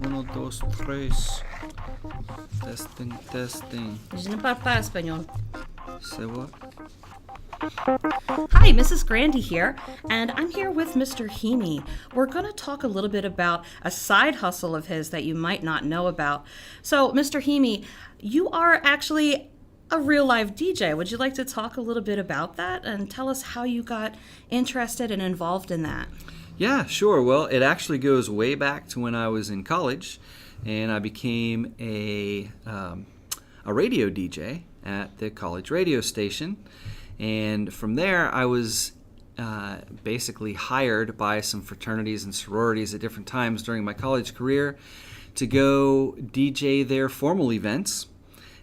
Uno, dos, tres. Testing, testing. Je ne parle pas espagnol. Say what? Hi, Mrs. Grandy here, and I'm here with Mr. Heme. We're going to talk a little bit about a side hustle of his that you might not know about. So, Mr. Heme, you are actually a real live DJ. Would you like to talk a little bit about that and tell us how you got interested and involved in that? Yeah, sure. Well, it actually goes way back to when I was in college, and I became a radio DJ at the college radio station. And from there, I was basically hired by some fraternities and sororities at different times during my college career to go DJ their formal events.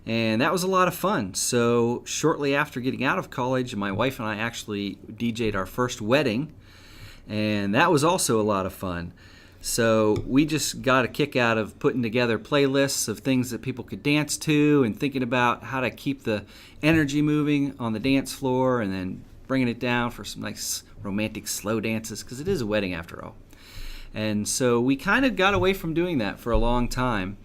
And that was a lot of fun. So shortly after getting out of college, my wife and I actually DJ'd our first wedding. And that was also a lot of fun. So we just got a kick out of putting together playlists of things that people could dance to and thinking about how to keep the energy moving on the dance floor and then bringing it down for some nice romantic slow dances, because it is a wedding after all. And so we kind of got away from doing that for a long time.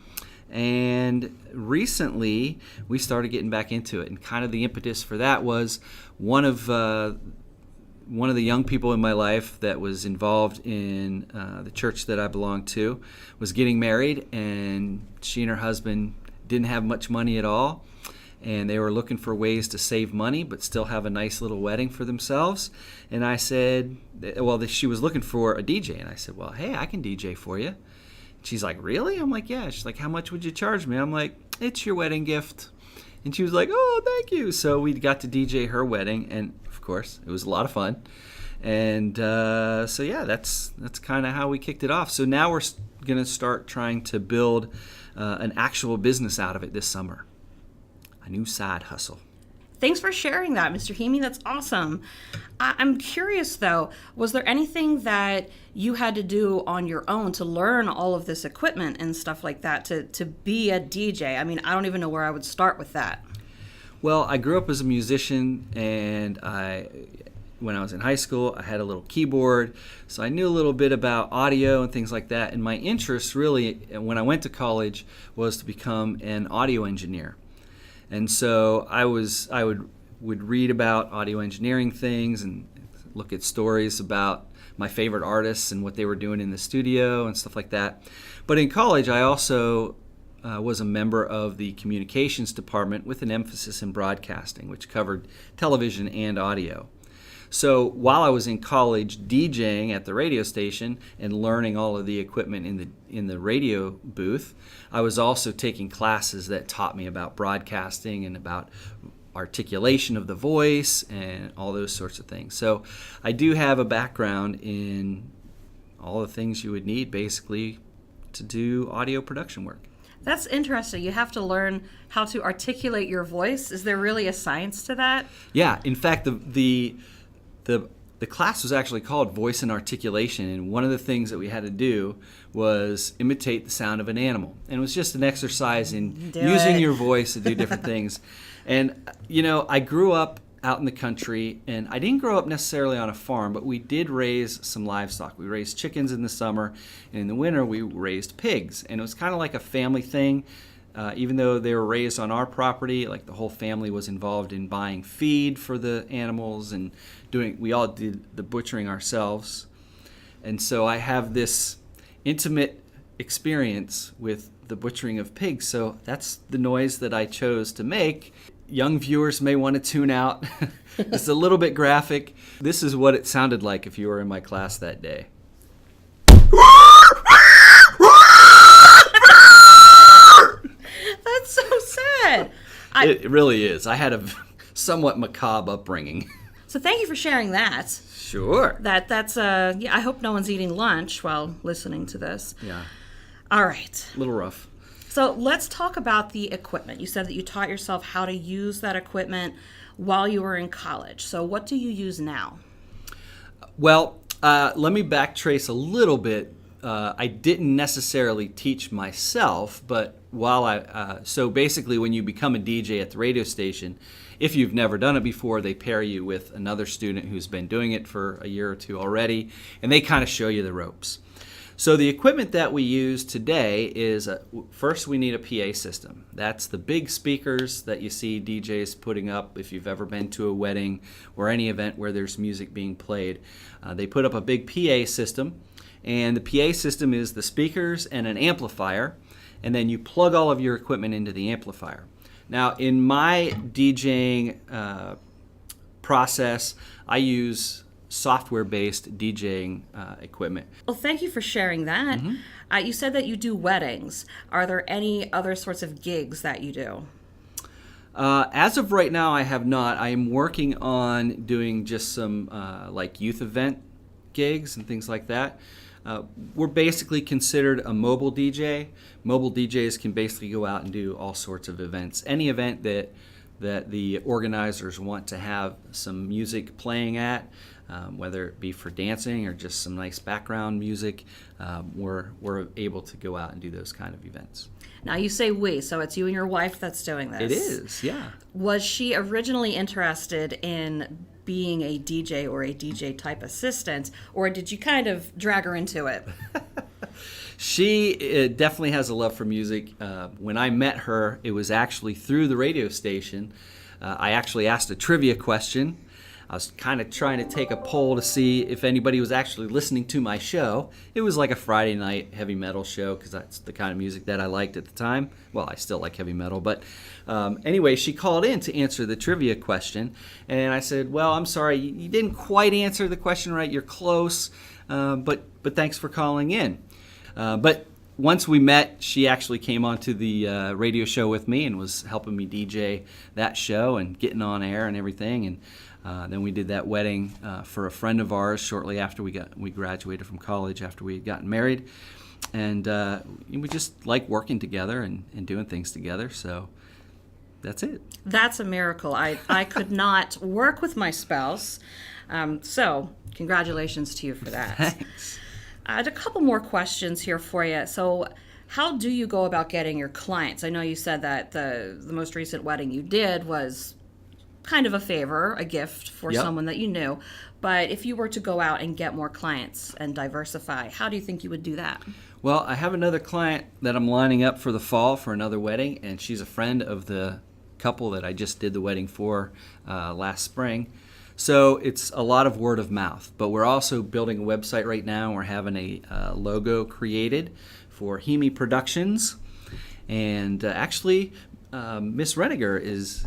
And recently we started getting back into it. And kind of the impetus for that was one of the young people in my life that was involved in the church that I belonged to was getting married, and she and her husband didn't have much money at all, and they were looking for ways to save money but still have a nice little wedding for themselves. And I said, well, she was looking for a DJ, and I said, well, hey, I can DJ for you. She's like, really? I'm like, yeah. She's like, how much would you charge me? I'm like, it's your wedding gift. And she was like, oh, thank you. So we got to DJ her wedding, and of course, it was a lot of fun. And so yeah, that's kind of how we kicked it off. So now we're going to start trying to build an actual business out of it this summer. A new side hustle. Thanks for sharing that, Mr. Heme. That's awesome. I'm curious, though, was there anything that you had to do on your own to learn all of this equipment and stuff like that to be a DJ? I mean, I don't even know where I would start with that. Well, I grew up as a musician, and when I was in high school, I had a little keyboard, so I knew a little bit about audio and things like that. And my interest really, when I went to college, was to become an audio engineer. And so I would read about audio engineering things and look at stories about my favorite artists and what they were doing in the studio and stuff like that. But in college, I also was a member of the communications department with an emphasis in broadcasting, which covered television and audio. So while I was in college DJing at the radio station and learning all of the equipment in the radio booth, I was also taking classes that taught me about broadcasting and about articulation of the voice and all those sorts of things. So I do have a background in all the things you would need basically to do audio production work. That's interesting. You have to learn how to articulate your voice. Is there really a science to that? Yeah. In fact, the class was actually called Voice and Articulation, and one of the things that we had to do was imitate the sound of an animal. And it was just an exercise in using your voice to do different things. And, I grew up out in the country, and I didn't grow up necessarily on a farm, but we did raise some livestock. We raised chickens in the summer, and in the winter we raised pigs. And it was kind of like a family thing. Even though they were raised on our property, like the whole family was involved in buying feed for the animals and we all did the butchering ourselves. And so I have this intimate experience with the butchering of pigs. So that's the noise that I chose to make. Young viewers may want to tune out. It's a little bit graphic. This is what it sounded like if you were in my class that day. That's so sad. It really is. I had a somewhat macabre upbringing. So thank you for sharing that. Sure. That's I hope no one's eating lunch while listening to this. Yeah. All right. A little rough. So let's talk about the equipment. You said that you taught yourself how to use that equipment while you were in college. So what do you use now? Well, let me backtrace a little bit. I didn't necessarily teach myself, but so basically when you become a DJ at the radio station, if you've never done it before, they pair you with another student who's been doing it for a year or two already, and they kind of show you the ropes. So the equipment that we use today is, first we need a PA system. That's the big speakers that you see DJs putting up if you've ever been to a wedding or any event where there's music being played. They put up a big PA system, and the PA system is the speakers and an amplifier, and then you plug all of your equipment into the amplifier. Now, in my DJing process, I use software-based DJing equipment. Well, thank you for sharing that. You said that you do weddings. Are there any other sorts of gigs that you do? As of right now, I have not. I am working on doing just some like youth event gigs and things like that. We're basically considered a mobile DJ. Mobile DJs can basically go out and do all sorts of events. Any event that the organizers want to have some music playing at, whether it be for dancing or just some nice background music, we're able to go out and do those kind of events. Now you say we, so it's you and your wife that's doing this. It is, yeah. Was she originally interested in being a DJ or a DJ type assistant, or did you kind of drag her into it? She definitely has a love for music. When I met her, it was actually through the radio station. I actually asked a trivia question. I was kind of trying to take a poll to see if anybody was actually listening to my show. It was like a Friday night heavy metal show because that's the kind of music that I liked at the time. Well, I still like heavy metal, but anyway, she called in to answer the trivia question, and I said, "Well, I'm sorry, you didn't quite answer the question right. You're close, but thanks for calling in." But once we met, she actually came onto the radio show with me and was helping me DJ that show and getting on air and everything. And then we did that wedding for a friend of ours shortly after we graduated from college, after we had gotten married. And we just like working together and doing things together. So that's it. That's a miracle. I could not work with my spouse. So congratulations to you for that. Thanks. I had a couple more questions here for you. So how do you go about getting your clients? I know you said that the most recent wedding you did was kind of a favor, a gift for someone that you knew. But if you were to go out and get more clients and diversify, how do you think you would do that? Well, I have another client that I'm lining up for the fall for another wedding, and she's a friend of the couple that I just did the wedding for last spring. So it's a lot of word of mouth, but we're also building a website right now. We're having a logo created for Heme Productions, and actually Miss Reniger is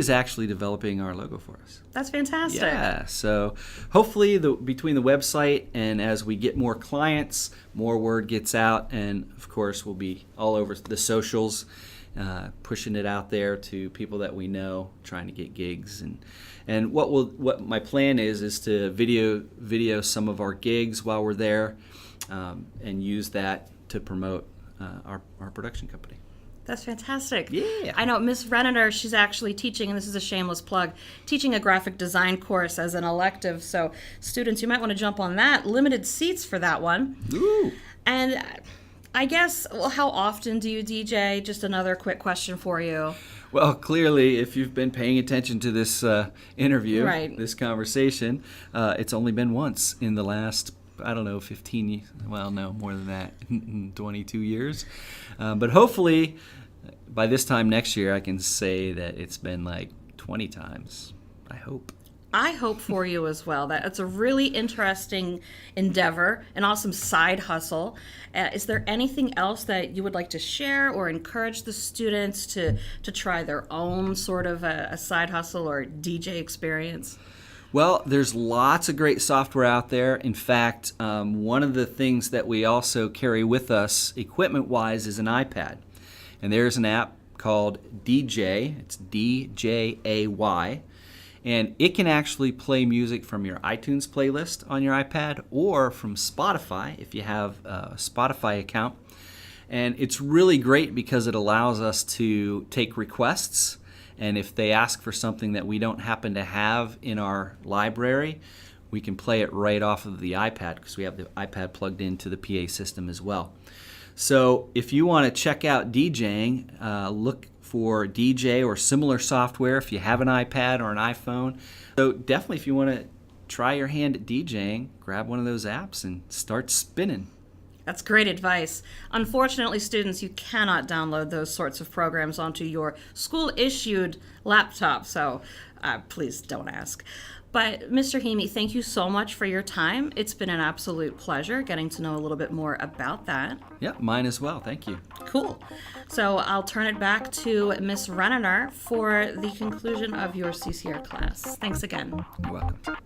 actually developing our logo for us. That's fantastic. Yeah, so hopefully between the website and as we get more clients, more word gets out, and of course we'll be all over the socials, pushing it out there to people that we know, trying to get gigs. And what my plan is to video some of our gigs while we're there, and use that to promote our production company. That's fantastic. Yeah. I know Miss Renner, she's actually teaching, and this is a shameless plug, teaching a graphic design course as an elective. So students, you might want to jump on that. Limited seats for that one. Ooh. And I guess, well, how often do you DJ? Just another quick question for you. Well, clearly, if you've been paying attention to this interview, Right. this conversation, it's only been once in the last, I don't know, 15, well, no, more than that, 22 years. But hopefully, by this time next year, I can say that it's been like 20 times, I hope. I hope for you as well. That it's a really interesting endeavor, an awesome side hustle. Is there anything else that you would like to share or encourage the students to try their own sort of a side hustle or DJ experience? Well, there's lots of great software out there. In fact, one of the things that we also carry with us equipment-wise is an iPad. And there's an app called DJ. It's DJAY. And it can actually play music from your iTunes playlist on your iPad or from Spotify if you have a Spotify account. And it's really great because it allows us to take requests. And if they ask for something that we don't happen to have in our library, we can play it right off of the iPad because we have the iPad plugged into the PA system as well. So if you want to check out DJing, look for DJ or similar software if you have an iPad or an iPhone. So definitely if you want to try your hand at DJing, grab one of those apps and start spinning. That's great advice. Unfortunately, students, you cannot download those sorts of programs onto your school-issued laptop, so please don't ask. But Mr. Heme, thank you so much for your time. It's been an absolute pleasure getting to know a little bit more about that. Yeah, mine as well. Thank you. Cool. So I'll turn it back to Miss Renner for the conclusion of your CCR class. Thanks again. You're welcome.